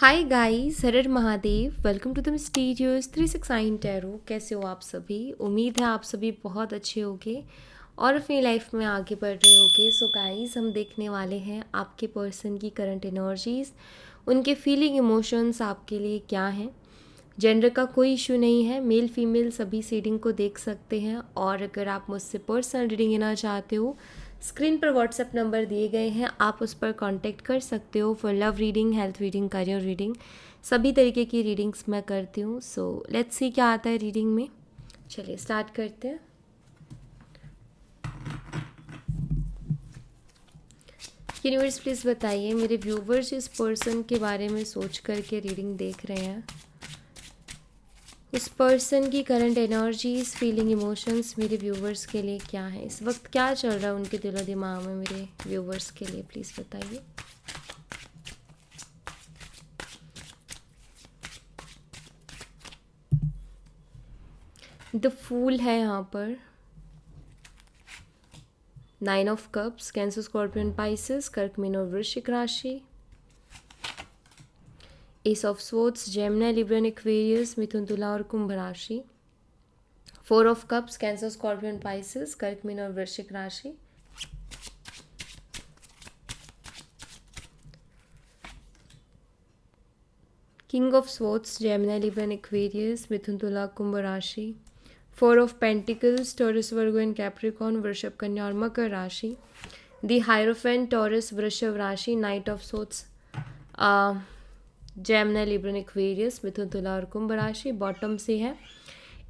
हाय guys, हर हर Mahadev. Welcome to the mysterious 369 tarot. कैसे हो आप सभी? उम्मीद है आप सभी बहुत अच्छे होगे और अपनी लाइफ में आगे बढ़ रहे होगे। सो गाइस, हम देखने वाले हैं आपके पर्सन की करंट एनर्जीज, उनके फीलिंग इमोशंस आपके लिए क्या हैं। जेंडर का कोई इशू नहीं है, मेल फीमेल सभी रीडिंग को देख सकते हैं। और अगर आप मुझसे पर्सनल रीडिंग लेना चाहते हो, स्क्रीन पर व्हाट्सएप नंबर दिए गए हैं, आप उस पर कांटेक्ट कर सकते हो for love reading, health reading, career reading. सभी तरीके की रीडिंग्स मैं करती हूँ। सो लेट्स सी क्या आता है रीडिंग में। चलिए स्टार्ट करते हैं। यूनिवर्स प्लीज़ बताइए, मेरे व्यूवर्स इस पर्सन के बारे में सोच करके रीडिंग देख रहे हैं, उस पर्सन की करंट एनर्जीज, फीलिंग, इमोशंस मेरे व्यूवर्स के लिए क्या है, इस वक्त क्या चल रहा है उनके दिलो दिमाग में मेरे व्यूवर्स के लिए, प्लीज़ बताइए। द फूल है यहाँ पर, 9 of cups, Cancer, Scorpion, Pisces, कर्क, मीन और वृश्चिक राशि। Ace of swords, Gemini, Libra, Aquarius, मिथुन, तुला और कुंभ राशि। 4 of cups, Cancer, Scorpion, Pisces, कर्क, मीन और वृश्चिक राशि। King of swords, Gemini, Libra, Aquarius, मिथुन, तुला, कुंभ राशि। 4 of pentacles, Taurus, Virgo and Capricorn, वृषभ, कन्या और मकर राशि। द हायरोफेंट, टॉरस, वृषभ राशि। Knight of swords, Gemini, Libra, Aquarius, मिथुन, तुला और कुंभ राशि। बॉटम से है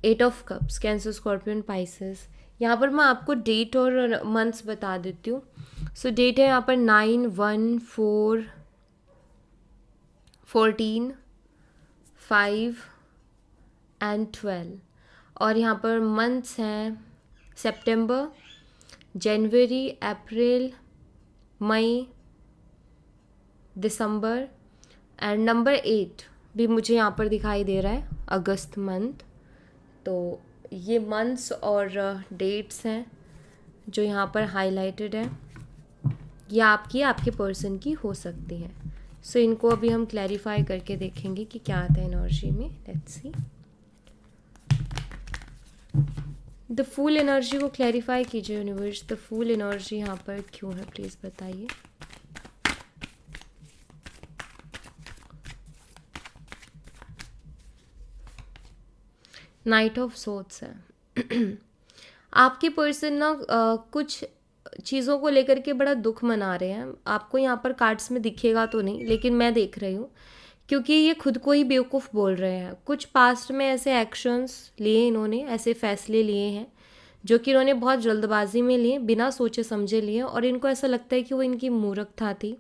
8 of cups, Cancer, Scorpion, Pisces. यहाँ पर मैं आपको डेट और मंथ्स बता देती हूँ। सो डेट है यहाँ पर 9, 1, 4, 14, 5 एंड 12। और यहाँ पर मंथ्स हैं सितंबर, जनवरी, अप्रैल, मई, दिसंबर एंड नंबर 8 भी मुझे यहाँ पर दिखाई दे रहा है, अगस्त मंथ। तो ये मंथ्स और डेट्स हैं जो यहाँ पर हाईलाइटेड है। ये आपके पर्सन की हो सकती हैं। सो इनको अभी हम क्लैरिफाई करके देखेंगे कि क्या आता है एनर्जी में। Let's see. The fool energy को क्लैरिफाई कीजिए यूनिवर्स। द फूल एनर्जी यहाँ पर क्यों है, प्लीज़ बताइए। नाइट ऑफ सोर्ड्स है। आपके पर्सन ना कुछ चीज़ों को लेकर के बड़ा दुख मना रहे हैं। आपको यहाँ पर कार्ड्स में दिखेगा तो नहीं, लेकिन मैं देख रही हूँ, क्योंकि ये खुद को ही बेवकूफ़ बोल रहे हैं। कुछ पास्ट में ऐसे एक्शंस लिए इन्होंने, ऐसे फैसले लिए हैं जो कि इन्होंने बहुत जल्दबाजी में लिए, बिना सोचे समझे लिए, और इनको ऐसा लगता है कि वो इनकी मूर्खता थी,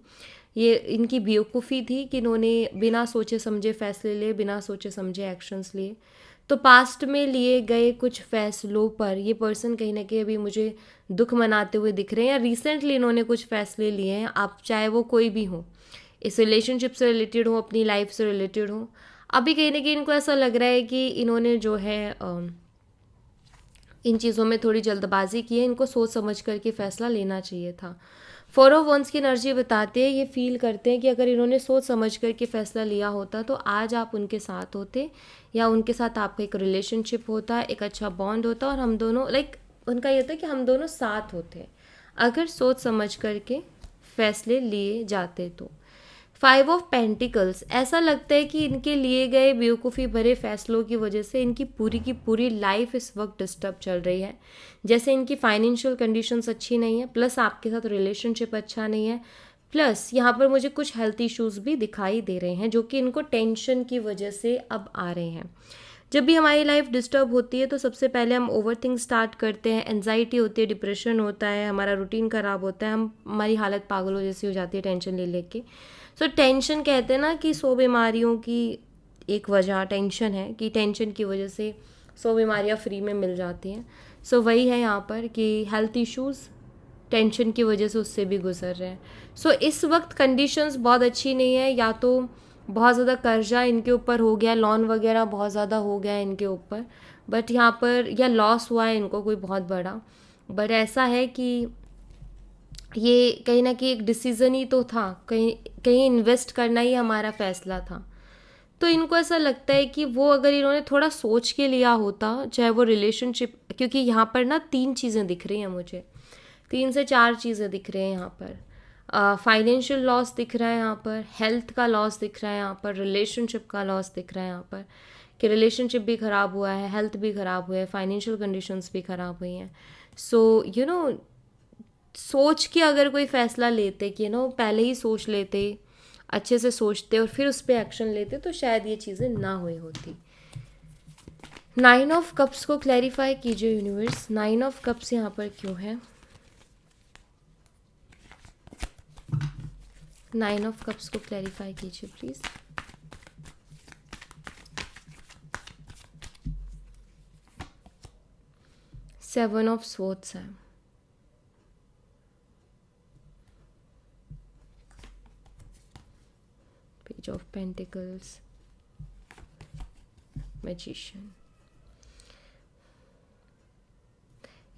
ये इनकी बेवकूफ़ी थी कि इन्होंने बिना सोचे समझे फैसले लिए, बिना सोचे समझे एक्शंस लिए। तो पास्ट में लिए गए कुछ फैसलों पर ये पर्सन कहीं ना कहीं अभी मुझे दुख मनाते हुए दिख रहे हैं, या रिसेंटली इन्होंने कुछ फैसले लिए हैं। आप चाहे वो कोई भी हो, इस रिलेशनशिप से रिलेटेड हो, अपनी लाइफ से रिलेटेड हो, अभी कहीं ना कहीं इनको ऐसा लग रहा है कि इन्होंने जो है इन चीज़ों में थोड़ी जल्दबाजी की है। इनको सोच समझ करके फ़ैसला लेना चाहिए था। 4 ऑफ वंस की एनर्जी बताते हैं, ये फील करते हैं कि अगर इन्होंने सोच समझ करके फ़ैसला लिया होता तो आज आप उनके साथ होते, या उनके साथ आपका एक रिलेशनशिप होता, एक अच्छा बॉन्ड होता, और हम दोनों उनका ये था कि हम दोनों साथ होते अगर सोच समझ करके फ़ैसले लिए जाते तो। 5 ऑफ पेंटिकल्स, ऐसा लगता है कि इनके लिए गए बेवकूफ़ी भरे फैसलों की वजह से इनकी पूरी की पूरी लाइफ इस वक्त डिस्टर्ब चल रही है। जैसे इनकी फाइनेंशियल कंडीशंस अच्छी नहीं है, प्लस आपके साथ रिलेशनशिप अच्छा नहीं है, प्लस यहाँ पर मुझे कुछ हेल्थ इश्यूज भी दिखाई दे रहे हैं जो कि इनको टेंशन की वजह से अब आ रहे हैं। जब भी हमारी लाइफ डिस्टर्ब होती है तो सबसे पहले हम ओवर थिंक स्टार्ट करते हैं, एनजाइटी होती है, डिप्रेशन होता है, हमारा रूटीन ख़राब होता है, हमारी हालत पागलों जैसी हो जाती है टेंशन ले लेके। सो टेंशन कहते हैं ना कि 100 बीमारियों की एक वजह टेंशन है, कि टेंशन की वजह से 100 बीमारियाँ फ्री में मिल जाती हैं। सो वही है यहाँ पर कि हेल्थ इश्यूज़ टेंशन की वजह से उससे भी गुजर रहे हैं। सो इस वक्त कंडीशंस बहुत अच्छी नहीं है, या तो बहुत ज़्यादा कर्जा इनके ऊपर हो गया, लोन वगैरह बहुत ज़्यादा हो गया है इनके ऊपर, बट यहाँ पर या लॉस हुआ है इनको कोई बहुत बड़ा। बट ऐसा है कि ये कहीं ना कहीं एक डिसीज़न ही तो था, कहीं कहीं इन्वेस्ट करना ही हमारा फ़ैसला था। तो इनको ऐसा लगता है कि वो अगर इन्होंने थोड़ा सोच के लिया होता, चाहे वो रिलेशनशिप, क्योंकि यहाँ पर ना 3 चीज़ें दिख रही हैं मुझे, 3 से 4 चीज़ें दिख रही हैं यहाँ पर। फाइनेंशियल लॉस दिख रहा है यहाँ पर, हेल्थ का लॉस दिख रहा है यहाँ पर, रिलेशनशिप का लॉस दिख रहा है यहाँ पर, कि रिलेशनशिप भी ख़राब हुआ है, हेल्थ भी ख़राब हुआ है, फाइनेंशियल कंडीशंस भी ख़राब हुई हैं। सो सोच के अगर कोई फ़ैसला लेते कि पहले ही सोच लेते, अच्छे से सोचते और फिर उस पर एक्शन लेते, तो शायद ये चीज़ें ना हुई होती। 9 ऑफ कप्स को क्लैरिफाई कीजिए यूनिवर्स, 9 ऑफ कप्स यहाँ पर क्यों है? 9 ऑफ कप्स को क्लैरिफाई कीजिए प्लीज़। सेवन ऑफ स्वॉर्ड्स है, पेज ऑफ पेंटिकल्स, मैजिशियन।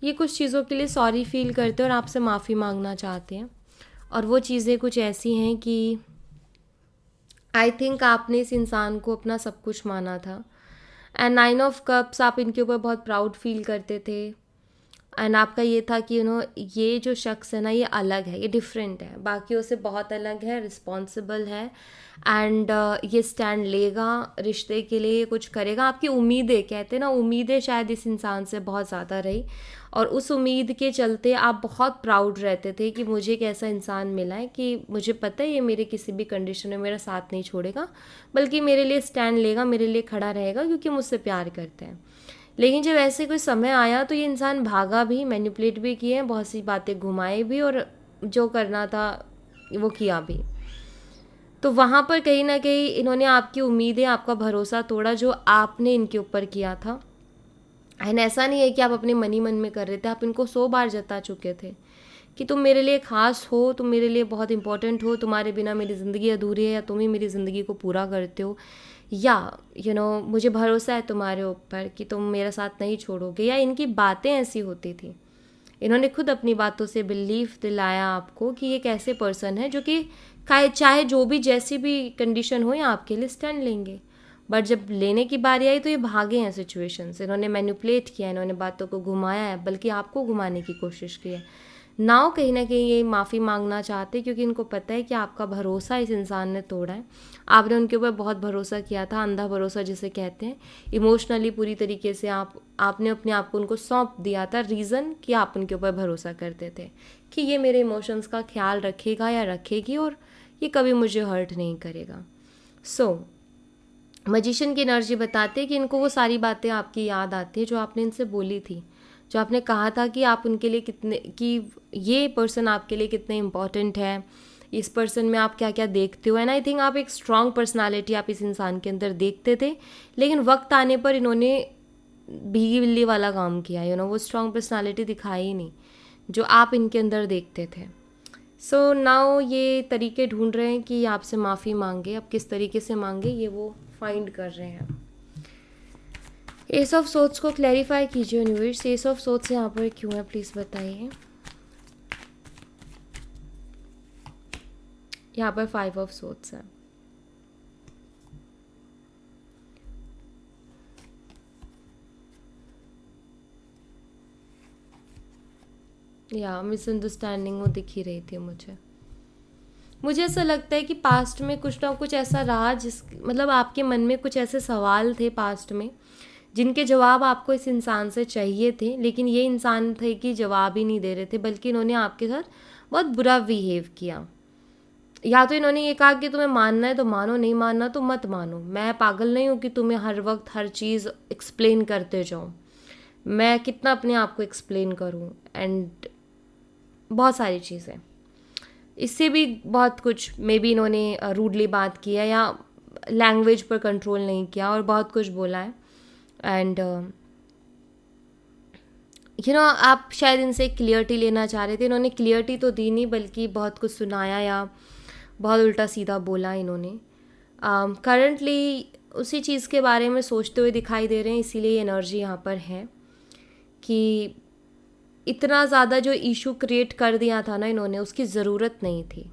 ये कुछ चीज़ों के लिए सॉरी फील करते हैं और आपसे माफ़ी मांगना चाहते हैं, और वो चीज़ें कुछ ऐसी हैं कि आई थिंक आपने इस इंसान को अपना सब कुछ माना था। एंड 9 ऑफ कप्स, आप इनके ऊपर बहुत प्राउड फील करते थे, एंड आपका ये था कि ये जो शख्स है ना, ये अलग है, ये डिफरेंट है, बाकियों से बहुत अलग है, रिस्पॉन्सिबल है, एंड ये स्टैंड लेगा रिश्ते के लिए, ये कुछ करेगा। आपकी उम्मीदें, कहते हैं ना, उम्मीदें शायद इस इंसान से बहुत ज़्यादा रही, और उस उम्मीद के चलते आप बहुत प्राउड रहते थे कि मुझे एक ऐसा इंसान मिला है कि मुझे पता है ये मेरे किसी भी कंडीशन में मेरा साथ नहीं छोड़ेगा, बल्कि मेरे लिए स्टैंड लेगा, मेरे लिए खड़ा रहेगा, क्योंकि मुझसे प्यार करते हैं। लेकिन जब ऐसे कोई समय आया तो ये इंसान भागा भी, मैनिपुलेट भी किए, बहुत सी बातें घुमाई भी, और जो करना था वो किया भी। तो वहाँ पर कहीं ना कहीं इन्होंने आपकी उम्मीदें, आपका भरोसा तोड़ा जो आपने इनके ऊपर किया था। एंड ऐसा नहीं है कि आप अपने मन ही मन में कर रहे थे, आप इनको 100 बार जता चुके थे कि तुम मेरे लिए ख़ास हो, तुम मेरे लिए बहुत इंपॉर्टेंट हो, तुम्हारे बिना मेरी ज़िंदगी अधूरी है, या तुम ही मेरी ज़िंदगी को पूरा करते हो, या मुझे भरोसा है तुम्हारे ऊपर कि तुम मेरा साथ नहीं छोड़ोगे। या इनकी बातें ऐसी होती थी, इन्होंने खुद अपनी बातों से बिलीफ दिलाया आपको कि ये एक ऐसे पर्सन है जो कि चाहे जो भी, जैसी भी कंडीशन हो, या आपके लिए स्टैंड लेंगे। बट जब लेने की बारी आई तो ये भागे हैं सिचुएशन से, इन्होंने मैनिपुलेट किया, इन्होंने बातों को घुमाया है, बल्कि आपको घुमाने की कोशिश की है। नाउ कहीं ना कहीं ये माफ़ी मांगना चाहते, क्योंकि इनको पता है कि आपका भरोसा इस इंसान ने तोड़ा है। आपने उनके ऊपर बहुत भरोसा किया था, अंधा भरोसा जिसे कहते हैं। इमोशनली पूरी तरीके से आपने अपने आप को उनको सौंप दिया था, रीज़न कि आप उनके ऊपर भरोसा करते थे कि ये मेरे इमोशंस का ख्याल रखेगा या रखेगी, और ये कभी मुझे हर्ट नहीं करेगा। मैजिशियन की एनर्जी बताते हैं कि इनको वो सारी बातें आपकी याद आती है जो आपने इनसे बोली थी, जो आपने कहा था कि आप उनके लिए कितने, कि ये पर्सन आपके लिए कितने इम्पॉर्टेंट है, इस पर्सन में आप क्या क्या देखते हो। एंड आई थिंक आप एक स्ट्रॉन्ग पर्सनालिटी आप इस इंसान के अंदर देखते थे, लेकिन वक्त आने पर इन्होंने भीगी बिल्ली वाला काम किया, वो स्ट्रॉन्ग पर्सनालिटी दिखाई ही नहीं जो आप इनके अंदर देखते थे। सो नाउ ये तरीके ढूंढ रहे हैं कि आपसे माफ़ी मांगे, अब किस तरीके से मांगे ये वो फाइंड कर रहे हैं। एस ऑफ सोर्ड्स को क्लैरिफाई कीजिए यूनिवर्स, एस ऑफ सोर्ड्स यहाँ पर क्यों है प्लीज़ बताइए। यहाँ पर 5 ऑफ सोर्ड्स है, या मिसअंडरस्टैंडिंग वो दिख ही रही थी मुझे ऐसा लगता है कि पास्ट में कुछ ना कुछ ऐसा रहा, मतलब आपके मन में कुछ ऐसे सवाल थे पास्ट में जिनके जवाब आपको इस इंसान से चाहिए थे, लेकिन ये इंसान थे कि जवाब ही नहीं दे रहे थे, बल्कि इन्होंने आपके साथ बहुत बुरा बिहेव किया। या तो इन्होंने ये कहा कि तुम्हें मानना है तो मानो, नहीं मानना तो मत मानो, मैं पागल नहीं हूँ कि तुम्हें हर वक्त हर चीज़ एक्सप्लेन करते जाऊँ, मैं कितना अपने आप को एक्सप्लेन करूँ, एंड बहुत सारी चीज़ें। इससे भी बहुत कुछ मे बी इन्होंने रूडली बात किया, या लैंग्वेज पर कंट्रोल नहीं किया, और बहुत कुछ बोला है। एंड आप शायद इनसे क्लियरिटी लेना चाह रहे थे, इन्होंने क्लियरिटी तो दी नहीं, बल्कि बहुत कुछ सुनाया या बहुत उल्टा सीधा बोला इन्होंने। करंटली उसी चीज़ के बारे में सोचते हुए दिखाई दे रहे हैं, इसीलिए एनर्जी यहाँ पर है कि इतना ज़्यादा जो इशू क्रिएट कर दिया था ना इन्होंने, उसकी ज़रूरत नहीं थी।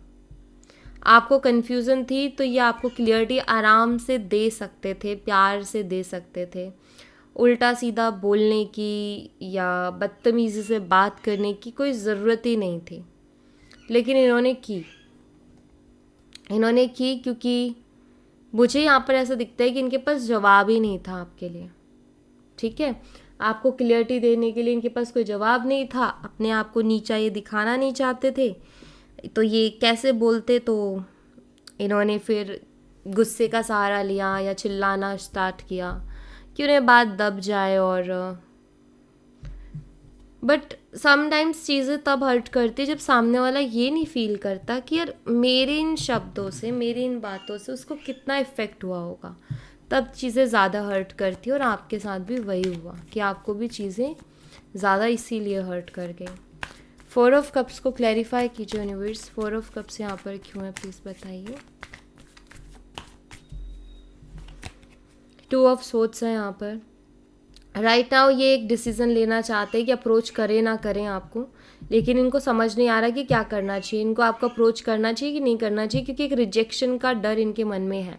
आपको कन्फ्यूज़न थी तो ये आपको क्लियरिटी आराम से दे सकते थे, प्यार से दे सकते थे। उल्टा सीधा बोलने की या बदतमीज़ी से बात करने की कोई ज़रूरत ही नहीं थी, लेकिन इन्होंने की क्योंकि मुझे यहाँ पर ऐसा दिखता है कि इनके पास जवाब ही नहीं था आपके लिए। ठीक है, आपको क्लियरिटी देने के लिए इनके पास कोई जवाब नहीं था, अपने आप को नीचा ये दिखाना नहीं चाहते थे, तो ये कैसे बोलते, तो इन्होंने फिर गुस्से का सहारा लिया या चिल्लाना स्टार्ट किया कि उन्हें बात दब जाए। और बट समटाइम्स चीज़ें तब हर्ट करती है जब सामने वाला ये नहीं फील करता कि यार मेरे इन शब्दों से, मेरी इन बातों से उसको कितना इफ़ेक्ट हुआ होगा, तब चीज़ें ज़्यादा हर्ट करती है। और आपके साथ भी वही हुआ कि आपको भी चीज़ें ज़्यादा इसीलिए हर्ट कर गई। 4 ऑफ कप्स को क्लैरिफाई कीजिए यूनिवर्स, 4 ऑफ कप्स यहाँ पर क्यों है प्लीज़ बताइए। 2 ऑफ सोर्ड्स है यहाँ पर। राइट नाउ ये एक डिसीज़न लेना चाहते हैं कि अप्रोच करें ना करें आपको, लेकिन इनको समझ नहीं आ रहा कि क्या करना चाहिए, इनको आपको अप्रोच करना चाहिए कि नहीं करना चाहिए, क्योंकि एक रिजेक्शन का डर इनके मन में है।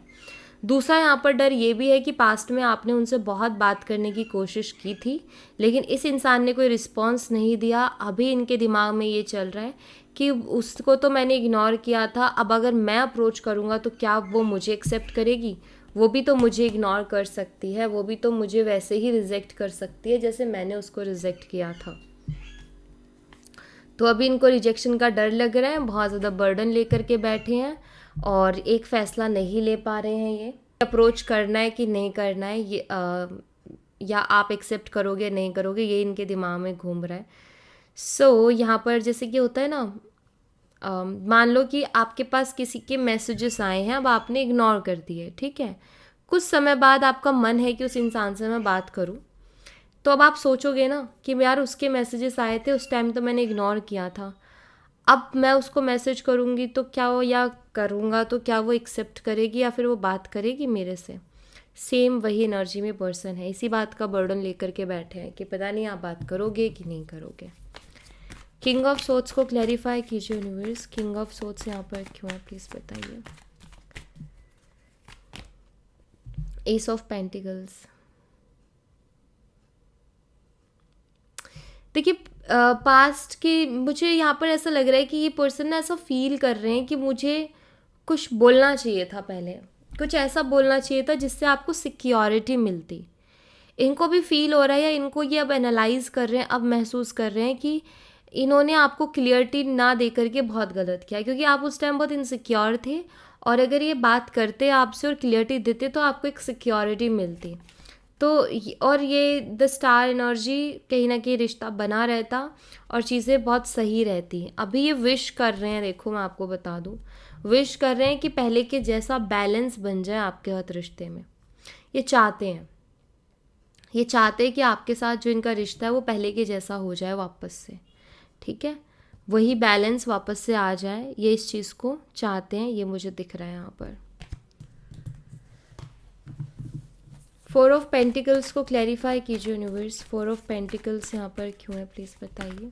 दूसरा यहाँ पर डर ये भी है कि पास्ट में आपने उनसे बहुत बात करने की कोशिश की थी, लेकिन इस इंसान ने कोई रिस्पॉन्स नहीं दिया। अभी इनके दिमाग में ये चल रहा है कि उसको तो मैंने इग्नोर किया था, अब अगर मैं अप्रोच करूँगा तो क्या वो मुझे एक्सेप्ट करेगी, वो भी तो मुझे इग्नोर कर सकती है, वो भी तो मुझे वैसे ही रिजेक्ट कर सकती है जैसे मैंने उसको रिजेक्ट किया था। तो अभी इनको रिजेक्शन का डर लग रहा है, बहुत ज़्यादा बर्डन लेकर के बैठे हैं और एक फ़ैसला नहीं ले पा रहे हैं। ये अप्रोच करना है कि नहीं करना है, ये या आप एक्सेप्ट करोगे नहीं करोगे, ये इनके दिमाग में घूम रहा है। सो यहाँ पर जैसे कि होता है ना, मान लो कि आपके पास किसी के मैसेजेस आए हैं, अब आपने इग्नोर कर दिए, ठीक है। कुछ समय बाद आपका मन है कि उस इंसान से मैं बात करूं, तो अब आप सोचोगे ना कि यार उसके मैसेजेस आए थे, उस टाइम तो मैंने इग्नोर किया था, अब मैं उसको मैसेज करूंगी तो क्या वो, या करूंगा तो क्या वो एक्सेप्ट करेगी या फिर वो बात करेगी मेरे से। सेम वही एनर्जी में पर्सन है, इसी बात का बर्डन लेकर के बैठे हैं कि पता नहीं आप बात करोगे कि नहीं करोगे। किंग ऑफ सोर्ड्स को क्लैरिफाई कीजिए यूनिवर्स, किंग ऑफ सोर्ड्स यहाँ पर क्यों है प्लीज़ बताइए। एस ऑफ पेंटिकल्स, देखिए पास्ट की मुझे यहाँ पर ऐसा लग रहा है कि ये पर्सन ना ऐसा फील कर रहे हैं कि मुझे कुछ बोलना चाहिए था, पहले कुछ ऐसा बोलना चाहिए था जिससे आपको सिक्योरिटी मिलती। इनको भी फील हो रहा है या इनको ये अब एनालाइज कर रहे हैं, अब महसूस कर रहे हैं कि इन्होंने आपको क्लियरिटी ना दे करके बहुत गलत किया, क्योंकि आप उस टाइम बहुत इनसिक्योर थे और अगर ये बात करते आपसे और क्लियरिटी देते तो आपको एक सिक्योरिटी मिलती। तो और ये द स्टार एनर्जी कहीं ना कहीं रिश्ता बना रहता और चीज़ें बहुत सही रहती हैं। अभी ये विश कर रहे हैं, देखो मैं आपको बता दूं, विश कर रहे हैं कि पहले के जैसा बैलेंस बन जाए आपके साथ रिश्ते में। ये चाहते हैं, ये चाहते हैं कि आपके साथ जो इनका रिश्ता है वो पहले के जैसा हो जाए वापस से, ठीक है, वही बैलेंस वापस से आ जाए, ये इस चीज़ को चाहते हैं, ये मुझे दिख रहा है यहाँ पर। 4 ऑफ पेंटिकल्स को क्लैरिफाई कीजिए यूनिवर्स, 4 ऑफ पेंटिकल्स यहाँ पर क्यों है प्लीज़ बताइए।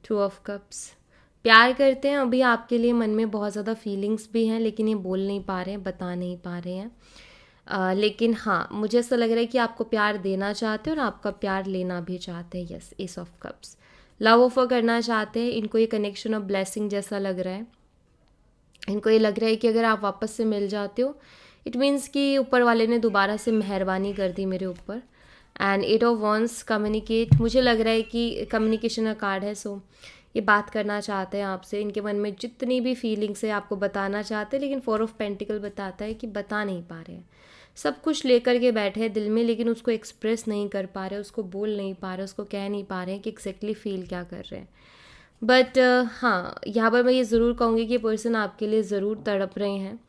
टू ऑफ कप्स, प्यार करते हैं अभी आपके लिए, मन में बहुत ज़्यादा फीलिंग्स भी हैं, लेकिन ये बोल नहीं पा रहे हैं, बता नहीं पा रहे हैं। लेकिन हाँ, मुझे ऐसा लग रहा है कि आपको प्यार देना चाहते हैं और आपका प्यार लेना भी चाहते हैं। Yes, S of cups, love offer करना चाहते हैं। इनको ये कनेक्शन ऑफ ब्लेसिंग जैसा लग रहा है। इनको ये लग रहा है कि अगर आप वापस से मिल जाते हो, इट मीन्स कि ऊपर वाले ने दोबारा से मेहरबानी कर दी मेरे ऊपर। एंड 8 ऑफ वॉन्स, कम्युनिकेट, मुझे लग रहा है कि कम्युनिकेशन का कार्ड है। सो ये बात करना चाहते हैं आपसे, इनके मन में जितनी भी फीलिंग्स है आपको बताना चाहते हैं, लेकिन 4 ऑफ पेंटिकल बताता है कि बता नहीं पा रहे हैं। सब कुछ लेकर के बैठे हैं दिल में, लेकिन उसको एक्सप्रेस नहीं कर पा रहे, उसको बोल नहीं पा रहे, उसको कह नहीं पा रहे हैं कि एक्जैक्टली फील क्या कर रहे हैं। बट हाँ, यहाँ पर मैं ये ज़रूर कहूँगी कि पर्सन आपके लिए ज़रूर तड़प रहे हैं।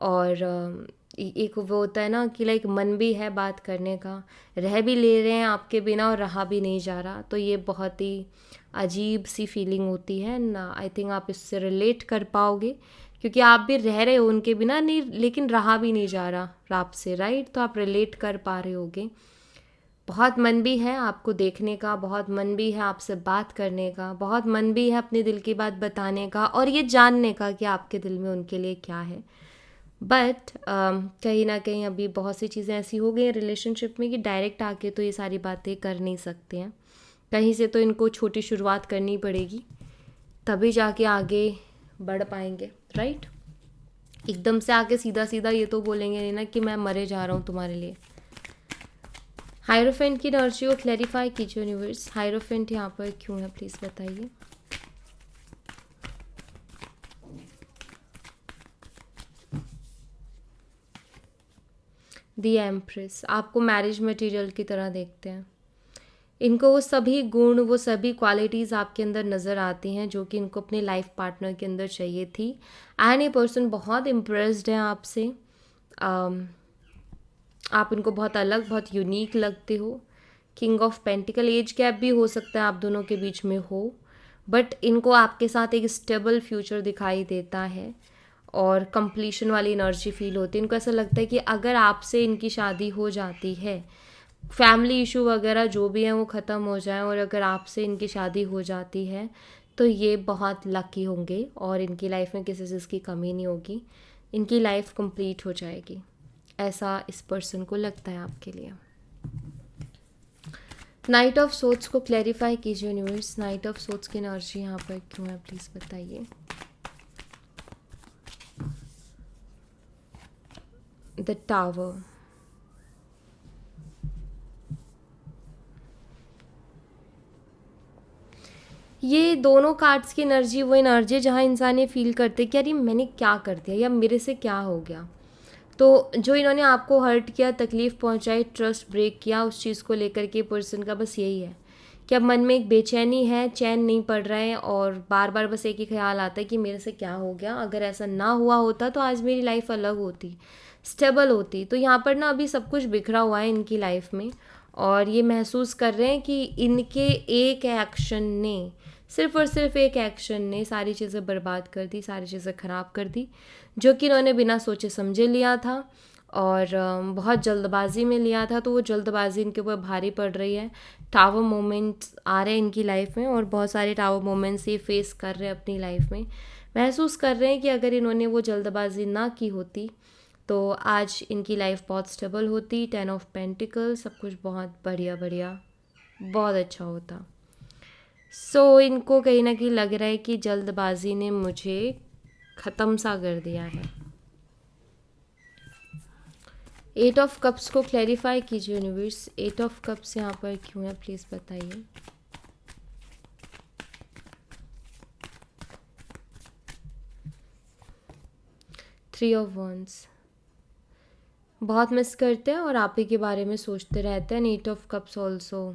और एक वो होता है ना कि लाइक मन भी है बात करने का, रह भी ले रहे हैं आपके बिना और रहा भी नहीं जा रहा, तो ये बहुत ही अजीब सी फीलिंग होती है ना। आई थिंक आप इससे रिलेट कर पाओगे, क्योंकि आप भी रह रहे हो उनके बिना, नहीं लेकिन रहा भी नहीं जा रहा आपसे, राइट? तो आप रिलेट कर पा रहे होगे। बहुत मन भी है आपको देखने का, बहुत मन भी है आपसे बात करने का, बहुत मन भी है अपने दिल की बात बताने का और ये जानने का कि आपके दिल में उनके लिए क्या है। बट कहीं ना कहीं अभी बहुत सी चीज़ें ऐसी हो गई हैं रिलेशनशिप में कि डायरेक्ट आके तो ये सारी बातें कर नहीं सकते हैं। कहीं से तो इनको छोटी शुरुआत करनी पड़ेगी, तभी जाके आगे बढ़ पाएंगे, राइट? एकदम से आके सीधा सीधा ये तो बोलेंगे नहीं ना कि मैं मरे जा रहा हूँ तुम्हारे लिए। हायरोफेंट की एनर्जी को क्लैरिफाई कीजिए यूनिवर्स। हायरोफेंट यहाँ पर क्यों है, प्लीज़ बताइए। दी एम्प्रेस आपको मैरिज मटेरियल की तरह देखते हैं। इनको वो सभी गुण, वो सभी क्वालिटीज़ आपके अंदर नज़र आती हैं जो कि इनको अपने लाइफ पार्टनर के अंदर चाहिए थी। एंड ये पर्सन बहुत इम्प्रेस्ड है आपसे। आप इनको बहुत अलग, बहुत यूनिक लगते हो। King of pentacle, age gap भी हो सकता है आप दोनों के बीच में हो, बट इनको आपके साथ एक स्टेबल फ्यूचर दिखाई देता है और कंप्लीशन वाली एनर्जी फील होती है। इनको ऐसा लगता है कि अगर आपसे इनकी शादी हो जाती है, फैमिली इशू वगैरह जो भी हैं वो ख़त्म हो जाए, और अगर आपसे इनकी शादी हो जाती है तो ये बहुत लकी होंगे और इनकी लाइफ में किसी चीज़ की कमी नहीं होगी, इनकी लाइफ कंप्लीट हो जाएगी, ऐसा इस पर्सन को लगता है आपके लिए। नाइट ऑफ सोट्स को क्लैरिफाई कीजिए यूनिवर्स। नाइट ऑफ सोट्स की एनर्जी यहाँ पर क्यों है, प्लीज़ बताइए। द टावर, ये दोनों कार्ड्स की एनर्जी वो एनर्जी जहाँ इंसान ये फील करते कि यार ये मैंने क्या कर दिया या मेरे से क्या हो गया। तो जो इन्होंने आपको हर्ट किया, तकलीफ़ पहुंचाई, ट्रस्ट ब्रेक किया, उस चीज़ को लेकर के पर्सन का बस यही है कि अब मन में एक बेचैनी है, चैन नहीं पड़ रहा है और बार बार बस एक ही ख्याल आता है कि मेरे से क्या हो गया। अगर ऐसा ना हुआ होता तो आज मेरी लाइफ अलग होती, स्टेबल होती। तो यहाँ पर ना अभी सब कुछ बिखरा हुआ है इनकी लाइफ में और ये महसूस कर रहे हैं कि इनके एक एक्शन ने, सिर्फ और सिर्फ एक एक्शन ने सारी चीज़ें बर्बाद कर दी, सारी चीज़ें ख़राब कर दी, जो कि इन्होंने बिना सोचे समझे लिया था और बहुत जल्दबाजी में लिया था। तो वो जल्दबाजी इनके ऊपर भारी पड़ रही है। टावर मोमेंट्स आ रहे हैं इनकी लाइफ में और बहुत सारे टावर मोमेंट्स ये फेस कर रहे हैं अपनी लाइफ में। महसूस कर रहे हैं कि अगर इन्होंने वो जल्दबाजी ना की होती तो आज इनकी लाइफ बहुत स्टेबल होती। 10 ऑफ पेंटिकल, सब कुछ बहुत बढ़िया बढ़िया, बहुत अच्छा होता। सो इनको कहीं ना कहीं लग रहा है कि जल्दबाजी ने मुझे ख़त्म सा कर दिया है। 8 ऑफ कप्स को क्लैरिफाई कीजिए यूनिवर्स। 8 ऑफ कप्स यहाँ पर क्यों है, प्लीज़ बताइए। थ्री ऑफ वॉन्ड्स, बहुत मिस करते हैं और आप ही के बारे में सोचते रहते हैं। 8 ऑफ कप्स ऑल्सो,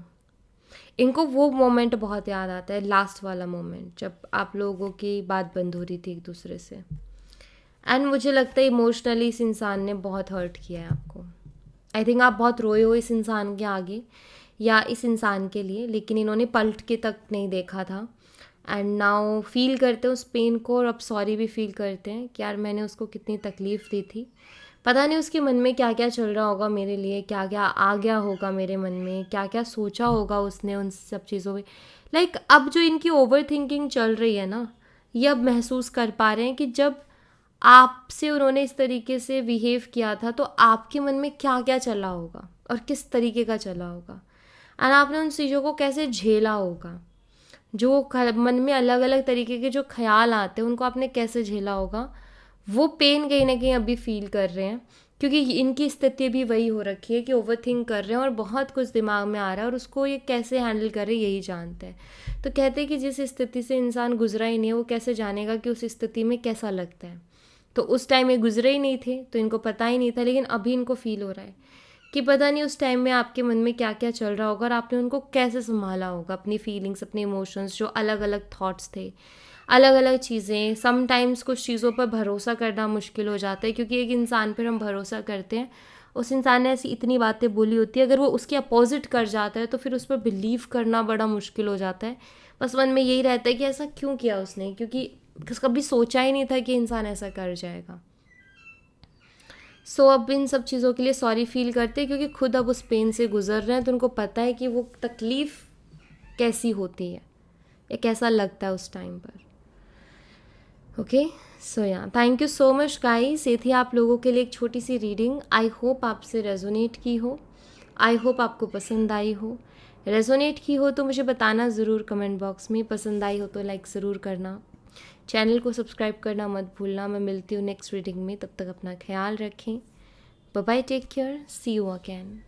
इनको वो मोमेंट बहुत याद आता है, लास्ट वाला मोमेंट जब आप लोगों की बात बंद हो रही थी एक दूसरे से। एंड मुझे लगता है इमोशनली इस इंसान ने बहुत हर्ट किया है आपको। आई थिंक आप बहुत रोए हो इस इंसान के आगे या इस इंसान के लिए, लेकिन इन्होंने पलट के तक नहीं देखा था। एंड नाउ फील करते हैं उस पेन को और अब सॉरी भी फील करते हैं कि यार मैंने उसको कितनी तकलीफ़ दी थी। पता नहीं उसके मन में क्या क्या चल रहा होगा मेरे लिए, क्या क्या आ गया होगा मेरे मन में, क्या क्या सोचा होगा उसने उन सब चीज़ों में। लाइक अब जो इनकी ओवर थिंकिंग चल रही है ना, ये अब महसूस कर पा रहे हैं कि जब आपसे उन्होंने इस तरीके से बिहेव किया था तो आपके मन में क्या क्या चला होगा और किस तरीके का चला होगा, एंड आपने उन चीज़ों को कैसे झेला होगा। जो मन में अलग अलग तरीके के जो ख्याल आते हैं उनको आपने कैसे झेला होगा, वो पेन कहीं ना कहीं अभी फील कर रहे हैं। क्योंकि इनकी स्थिति भी वही हो रखी है कि ओवर थिंक कर रहे हैं और बहुत कुछ दिमाग में आ रहा है और उसको ये कैसे हैंडल कर रहे हैं यही जानते हैं। तो कहते हैं कि जिस स्थिति से इंसान गुजरा ही नहीं है वो कैसे जानेगा कि उस स्थिति में कैसा लगता है। तो उस टाइम ये गुजरे ही नहीं थे तो इनको पता ही नहीं था, लेकिन अभी इनको फील हो रहा है कि पता नहीं उस टाइम में आपके मन में क्या क्या चल रहा होगा और आपने उनको कैसे संभाला होगा, अपनी फीलिंग्स, अपने इमोशंस, जो अलग अलग थॉट्स थे, अलग अलग चीज़ें। समटाइम्स कुछ चीज़ों पर भरोसा करना मुश्किल हो जाता है क्योंकि एक इंसान पर हम भरोसा करते हैं उस इंसान ने ऐसी इतनी बातें बोली होती है, अगर वो उसके अपोजिट कर जाता है तो फिर उस पर बिलीव करना बड़ा मुश्किल हो जाता है। बस मन में यही रहता है कि ऐसा क्यों किया उसने, क्योंकि कभी सोचा ही नहीं था कि इंसान ऐसा कर जाएगा। सो अब इन सब चीज़ों के लिए सॉरी फील करते हैं, क्योंकि खुद अब उस पेन से गुजर रहे हैं, तो उनको पता है कि वो तकलीफ़ कैसी होती है या कैसा लगता है उस टाइम पर। ओके, सो या thank you so much guys. ये थी आप लोगों के लिए एक छोटी सी रीडिंग। आई होप आपसे रेजोनेट की हो, आई होप आपको पसंद आई हो। रेजोनेट की हो तो मुझे बताना ज़रूर कमेंट बॉक्स में, पसंद आई हो तो लाइक ज़रूर करना, चैनल को सब्सक्राइब करना मत भूलना। मैं मिलती हूँ नेक्स्ट रीडिंग में, तब तक अपना ख्याल रखें। Bye bye, take care, see you again.